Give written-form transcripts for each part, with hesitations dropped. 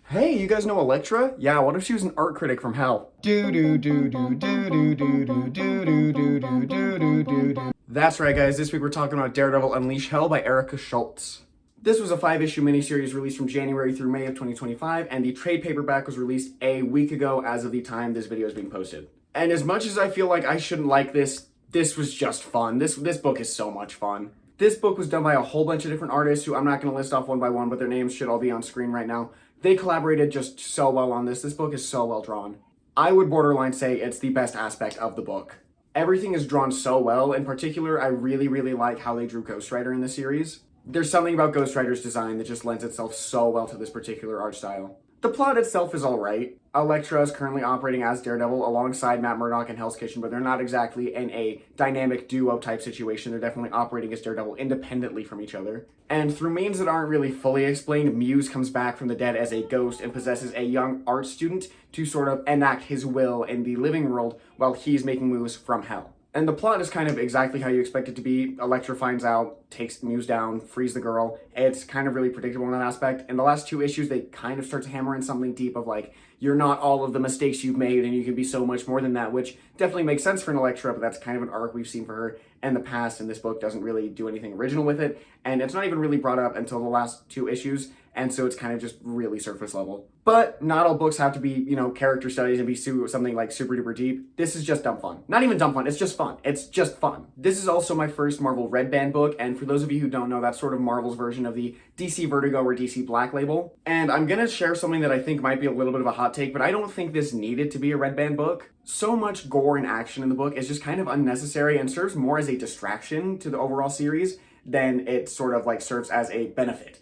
Hey, you guys know Elektra? Yeah, what if she was an art critic from hell? Do do do do do do do do do do do do do do do. That's right, guys. This week we're talking about Daredevil Unleash Hell by Erica Schultz. This was a 5-issue miniseries released from January through May of 2025, and the trade paperback was released a week ago as of the time this video is being posted. And as much as I feel like I shouldn't like this was just fun. This book is so much fun. This book was done by a whole bunch of different artists who I'm not going to list off one by one, but their names should all be on screen right now. They collaborated just so well on this. This book is so well drawn. I would borderline say it's the best aspect of the book. Everything is drawn so well. In particular, I really, really like how they drew Ghost Rider in the series. There's something about Ghost Rider's design that just lends itself so well to this particular art style. The plot itself is alright. Elektra is currently operating as Daredevil alongside Matt Murdock and Hell's Kitchen, but they're not exactly in a dynamic duo type situation. They're definitely operating as Daredevil independently from each other. And through means that aren't really fully explained, Muse comes back from the dead as a ghost and possesses a young art student to sort of enact his will in the living world while he's making moves from hell. And the plot is kind of exactly how you expect it to be. Elektra finds out, takes Muse down, frees the girl. It's kind of really predictable in that aspect. In the last 2 issues, they kind of start to hammer in something deep of like, you're not all of the mistakes you've made and you can be so much more than that, which definitely makes sense for an Elektra, but that's kind of an arc we've seen for her in the past, and this book doesn't really do anything original with it. And it's not even really brought up until the last 2 issues, and so it's kind of just really surface level. But not all books have to be, character studies and be something like super duper deep. This is just dumb fun. Not even dumb fun, it's just fun. It's just fun. This is also my first Marvel Red Band book, and for those of you who don't know, that's sort of Marvel's version of the DC Vertigo or DC Black label. And I'm gonna share something that I think might be a little bit of a hot take, but I don't think this needed to be a Red Band book. So much gore and action in the book is just kind of unnecessary and serves more as a distraction to the overall series than it sort of like serves as a benefit,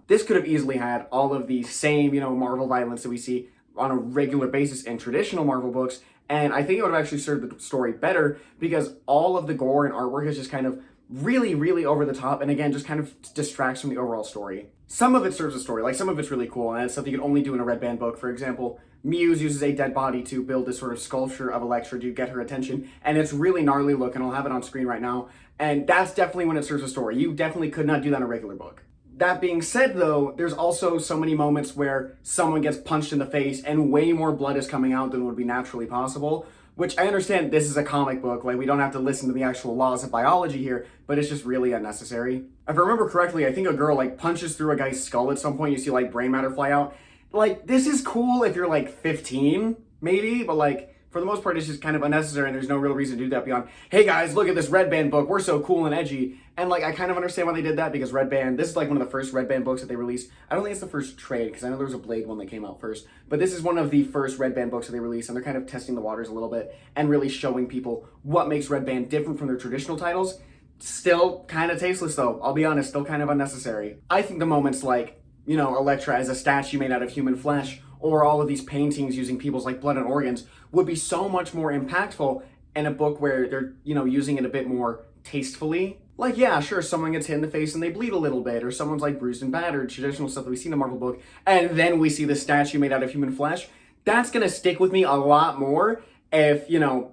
This could have easily had all of the same, Marvel violence that we see on a regular basis in traditional Marvel books, and I think it would have actually served the story better because all of the gore and artwork is just kind of really, really over the top, and again, just kind of distracts from the overall story. Some of it serves the story, like some of it's really cool, and it's something you can only do in a Red Band book. For example, Muse uses a dead body to build this sort of sculpture of Elektra to get her attention, and it's really gnarly looking. I'll have it on screen right now, and that's definitely when it serves the story. You definitely could not do that in a regular book. That being said, though, there's also so many moments where someone gets punched in the face and way more blood is coming out than would be naturally possible, which I understand this is a comic book, like we don't have to listen to the actual laws of biology here, but it's just really unnecessary. If I remember correctly, I think a girl like punches through a guy's skull at some point, you see like brain matter fly out. Like, this is cool if you're like 15, maybe, but like, for the most part, it's just kind of unnecessary and there's no real reason to do that beyond, hey guys, look at this Red Band book, we're so cool and edgy. And like, I kind of understand why they did that because Red Band, this is like one of the first Red Band books that they released. I don't think it's the first trade because I know there was a Blade one that came out first, but this is one of the first Red Band books that they released, and they're kind of testing the waters a little bit and really showing people what makes Red Band different from their traditional titles. Still kind of tasteless though, I'll be honest, still kind of unnecessary. I think the moments like, Elektra as a statue made out of human flesh, or all of these paintings using people's like blood and organs would be so much more impactful in a book where they're, using it a bit more tastefully. Like, yeah, sure, someone gets hit in the face and they bleed a little bit, or someone's like bruised and battered, traditional stuff that we see in a Marvel book, and then we see the statue made out of human flesh. That's gonna stick with me a lot more if,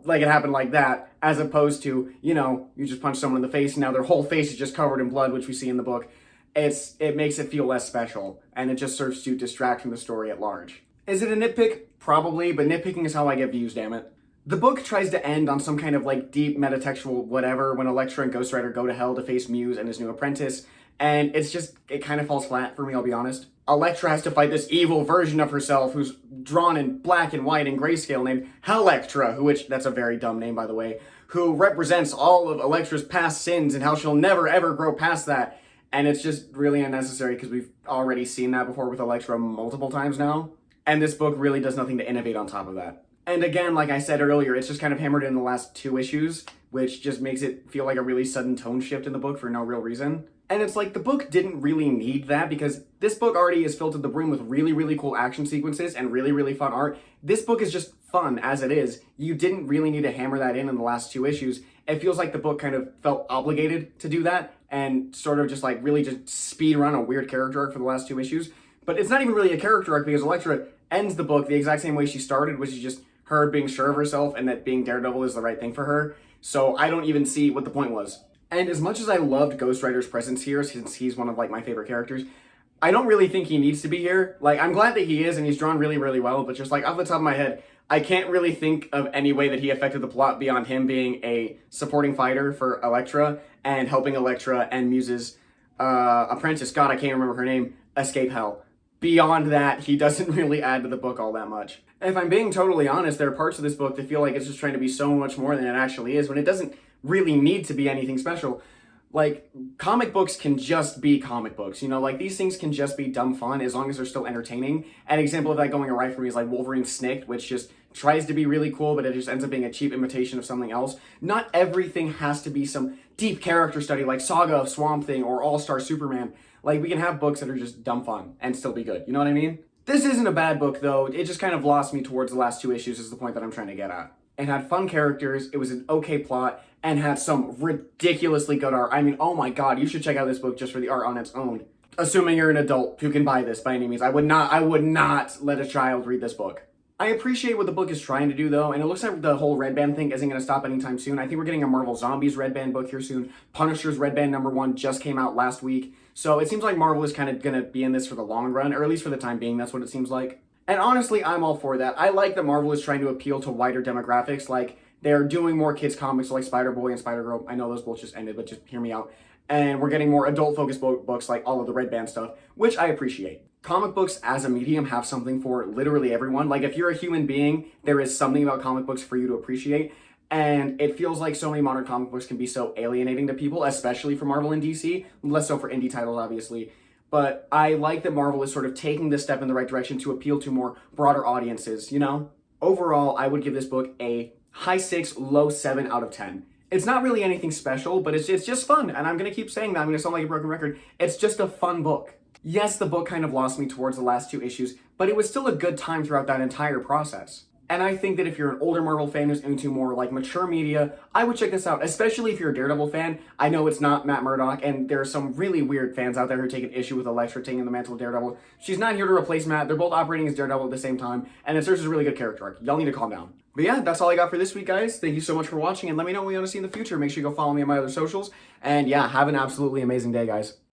like it happened like that, as opposed to, you just punch someone in the face and now their whole face is just covered in blood, which we see in the book. It makes it feel less special, and it just serves to distract from the story at large. Is it a nitpick? Probably, but nitpicking is how I get views, damn it. The book tries to end on some kind of like deep metatextual whatever when Elektra and Ghost Rider go to hell to face Muse and his new apprentice, and it kind of falls flat for me, I'll be honest. Elektra has to fight this evil version of herself who's drawn in black and white and grayscale named Hellectra, which, that's a very dumb name by the way, who represents all of Elektra's past sins and how she'll never ever grow past that. And it's just really unnecessary because we've already seen that before with Elektra multiple times now. And this book really does nothing to innovate on top of that. And again, like I said earlier, it's just kind of hammered in the last 2 issues, which just makes it feel like a really sudden tone shift in the book for no real reason. And it's like the book didn't really need that because this book already is filled to the brim with really, really cool action sequences and really, really fun art. This book is just fun as it is. You didn't really need to hammer that in the last 2 issues. It feels like the book kind of felt obligated to do that and sort of just like really just speed run a weird character arc for the last 2 issues. But it's not even really a character arc because Elektra ends the book the exact same way she started, which is just her being sure of herself and that being Daredevil is the right thing for her. So I don't even see what the point was. And as much as I loved Ghost Rider's presence here, since he's one of like my favorite characters, I don't really think he needs to be here. Like, I'm glad that he is, and he's drawn really, really well, but just like off the top of my head, I can't really think of any way that he affected the plot beyond him being a supporting fighter for Elektra and helping Elektra and Muse's apprentice, God, I can't remember her name, escape hell. Beyond that, he doesn't really add to the book all that much. If I'm being totally honest, there are parts of this book that feel like it's just trying to be so much more than it actually is, when it doesn't really need to be anything special. Like, comic books can just be comic books, you know, like these things can just be dumb fun as long as they're still entertaining. An example of that going right for me is like Wolverine Snicked, which just tries to be really cool, but it just ends up being a cheap imitation of something else. Not everything has to be some deep character study like Saga of Swamp Thing or All-Star Superman. Like, we can have books that are just dumb fun and still be good, you know what I mean? This isn't a bad book though, it just kind of lost me towards the last two issues is the point that I'm trying to get at. It had fun characters, it was an okay plot, and had some ridiculously good art. I mean, oh my god, you should check out this book just for the art on its own. Assuming you're an adult who can buy this by any means. I would not let a child read this book. I appreciate what the book is trying to do though, and it looks like the whole Red Band thing isn't going to stop anytime soon. I think we're getting a Marvel Zombies Red Band book here soon. Punisher's Red Band #1 just came out last week. So it seems like Marvel is kind of going to be in this for the long run, or at least for the time being, that's what it seems like. And honestly, I'm all for that. I like that Marvel is trying to appeal to wider demographics, like they're doing more kids comics like Spider-Boy and Spider-Girl. I know those both just ended, but just hear me out. And we're getting more adult-focused books like all of the Red Band stuff, which I appreciate. Comic books as a medium have something for literally everyone. Like, if you're a human being, there is something about comic books for you to appreciate. And it feels like so many modern comic books can be so alienating to people, especially for Marvel and DC. Less so for indie titles, obviously. But I like that Marvel is sort of taking this step in the right direction to appeal to more broader audiences, you know? Overall, I would give this book a high 6, low 7 out of 10. It's not really anything special, but it's just fun, and I'm going to keep saying that. I'm going to sound like a broken record. It's just a fun book. Yes, the book kind of lost me towards the last two issues, but it was still a good time throughout that entire process. And I think that if you're an older Marvel fan who's into more like mature media, I would check this out, especially if you're a Daredevil fan. I know it's not Matt Murdock, and there are some really weird fans out there who take an issue with Elektra taking the mantle of Daredevil. She's not here to replace Matt. They're both operating as Daredevil at the same time, and it serves as a really good character arc. Y'all need to calm down. But yeah, that's all I got for this week, guys. Thank you so much for watching, and let me know what you want to see in the future. Make sure you go follow me on my other socials. And yeah, have an absolutely amazing day, guys.